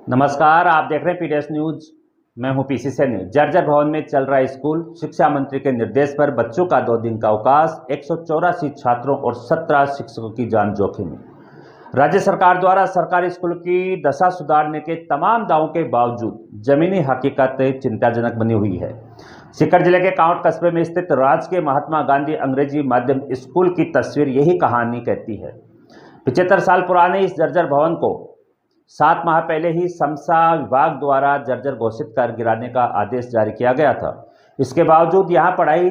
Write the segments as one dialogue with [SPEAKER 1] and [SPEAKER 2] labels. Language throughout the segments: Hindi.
[SPEAKER 1] नमस्कार, आप देख रहे हैं पीडीएस न्यूज। मैं हूं पीसी सैनी। जर्जर भवन में चल रहा स्कूल, शिक्षा मंत्री के निर्देश पर बच्चों का 2 दिन का अवकाश, 184 छात्रों और 17 शिक्षकों की जान जोखिम में। राज्य सरकार द्वारा सरकारी स्कूल की दशा सुधारने के तमाम दावों के बावजूद जमीनी हकीकत चिंताजनक बनी हुई है। सीकर जिले के कांवट कस्बे में स्थित राजकीय महात्मा गांधी अंग्रेजी माध्यम स्कूल की तस्वीर यही कहानी कहती है। 75 साल पुराने इस जर्जर भवन को 7 माह पहले ही समसा विभाग द्वारा जर्जर घोषित कर गिराने का आदेश जारी किया गया था। इसके बावजूद यहां पढ़ाई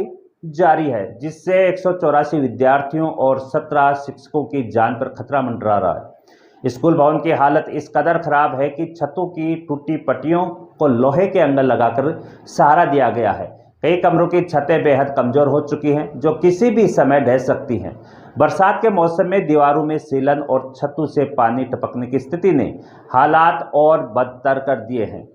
[SPEAKER 1] जारी है, जिससे 184 विद्यार्थियों और 17 शिक्षकों की जान पर खतरा मंडरा रहा है। स्कूल भवन की हालत इस कदर खराब है कि छतों की टूटी पट्टियों को लोहे के एंगल लगाकर सहारा दिया गया है। कई कमरों की छतें बेहद कमजोर हो चुकी हैं, जो किसी भी समय ढह सकती हैं। बरसात के मौसम में दीवारों में सीलन और छतों से पानी टपकने की स्थिति ने हालात और बदतर कर दिए हैं।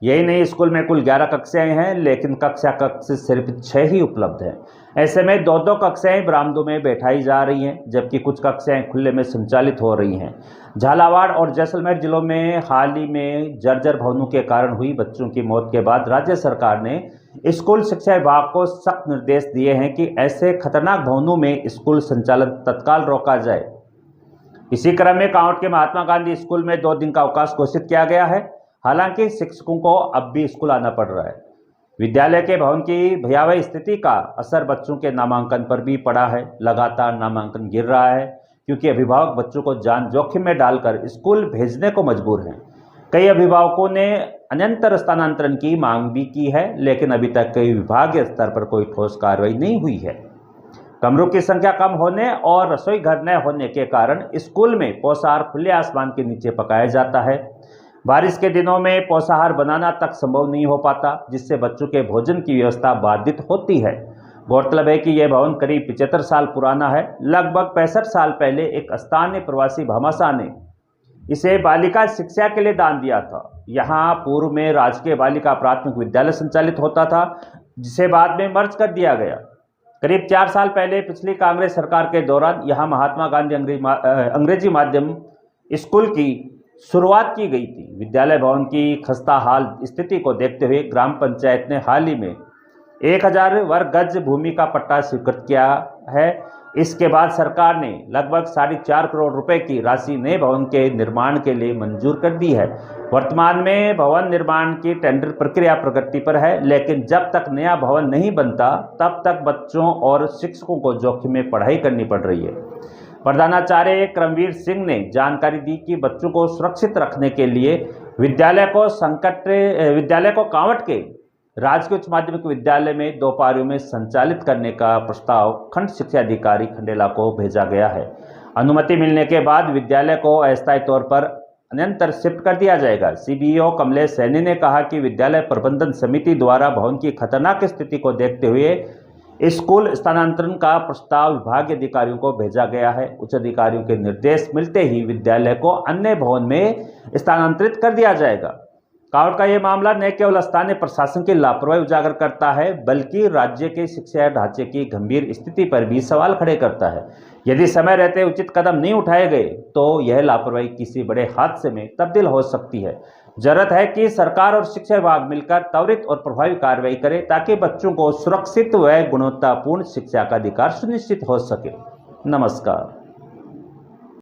[SPEAKER 1] यही नहीं, स्कूल में कुल 11 कक्षाएं हैं, लेकिन कक्षा कक्ष सिर्फ 6 ही उपलब्ध हैं। ऐसे में 2-2 कक्षाएं बरामदों में बैठाई जा रही हैं, जबकि कुछ कक्षाएं खुले में संचालित हो रही हैं। झालावाड़ और जैसलमेर जिलों में हाल ही में जर्जर भवनों के कारण हुई बच्चों की मौत के बाद राज्य सरकार ने स्कूल शिक्षा विभाग को सख्त निर्देश दिए हैं कि ऐसे खतरनाक भवनों में स्कूल संचालन तत्काल रोका जाए। इसी क्रम में कांवट के महात्मा गांधी स्कूल में 2 दिन का अवकाश घोषित किया गया है। हालांकि शिक्षकों को अब भी स्कूल आना पड़ रहा है। विद्यालय के भवन की भयावह स्थिति का असर बच्चों के नामांकन पर भी पड़ा है। लगातार नामांकन गिर रहा है, क्योंकि अभिभावक बच्चों को जान जोखिम में डालकर स्कूल भेजने को मजबूर हैं। कई अभिभावकों ने अनंतर स्थानांतरण की मांग भी की है, लेकिन अभी तक कई विभागीय स्तर पर कोई ठोस कार्रवाई नहीं हुई है। कमरों की संख्या कम होने और रसोई घर न होने के कारण स्कूल में पोषाहार खुले आसमान के नीचे पकाया जाता है। बारिश के दिनों में पोषाहार बनाना तक संभव नहीं हो पाता, जिससे बच्चों के भोजन की व्यवस्था बाधित होती है। गौरतलब है कि यह भवन करीब 75 साल पुराना है। लगभग 65 साल पहले एक स्थानीय प्रवासी भामाशाह ने इसे बालिका शिक्षा के लिए दान दिया था। यहाँ पूर्व में राजकीय बालिका प्राथमिक विद्यालय संचालित होता था, जिसे बाद में मर्ज कर दिया गया। करीब 4 साल पहले पिछली कांग्रेस सरकार के दौरान यहाँ महात्मा गांधी अंग्रेजी माध्यम स्कूल की शुरुआत की गई थी। विद्यालय भवन की खस्ता हाल स्थिति को देखते हुए ग्राम पंचायत ने हाल ही में 1000 वर्ग गज भूमि का पट्टा स्वीकृत किया है। इसके बाद सरकार ने लगभग 4.5 करोड़ रुपए की राशि नए भवन के निर्माण के लिए मंजूर कर दी है। वर्तमान में भवन निर्माण की टेंडर प्रक्रिया प्रगति पर है, लेकिन जब तक नया भवन नहीं बनता तब तक बच्चों और शिक्षकों को जोखिम में पढ़ाई करनी पड़ रही है। प्रधानाचार्य क्रमवीर सिंह ने जानकारी दी कि बच्चों को सुरक्षित रखने के लिए विद्यालय को कांवट के राजकीय उच्च माध्यमिक विद्यालय में 2 पारियों में संचालित करने का प्रस्ताव खंड शिक्षा अधिकारी खंडेला को भेजा गया है। अनुमति मिलने के बाद विद्यालय को अस्थायी तौर पर अन्यंतर शिफ्ट कर दिया जाएगा। सीबीओ कमलेश सैनी ने कहा कि विद्यालय प्रबंधन समिति द्वारा भवन की खतरनाक स्थिति को देखते हुए स्कूल स्थानांतरण का प्रस्ताव विभागीय अधिकारियों को भेजा गया है। उच्च अधिकारियों के निर्देश मिलते ही विद्यालय को अन्य भवन में स्थानांतरित कर दिया जाएगा। कांवट का यह मामला न केवल स्थानीय प्रशासन की लापरवाही उजागर करता है, बल्कि राज्य के शिक्षा ढांचे की गंभीर स्थिति पर भी सवाल खड़े करता है। यदि समय रहते उचित कदम नहीं उठाए गए तो यह लापरवाही किसी बड़े हादसे में तब्दील हो सकती है। जरूरत है कि सरकार और शिक्षा विभाग मिलकर त्वरित और प्रभावी कार्रवाई करे, ताकि बच्चों को सुरक्षित व गुणवत्तापूर्ण शिक्षा का अधिकार सुनिश्चित हो सके। नमस्कार।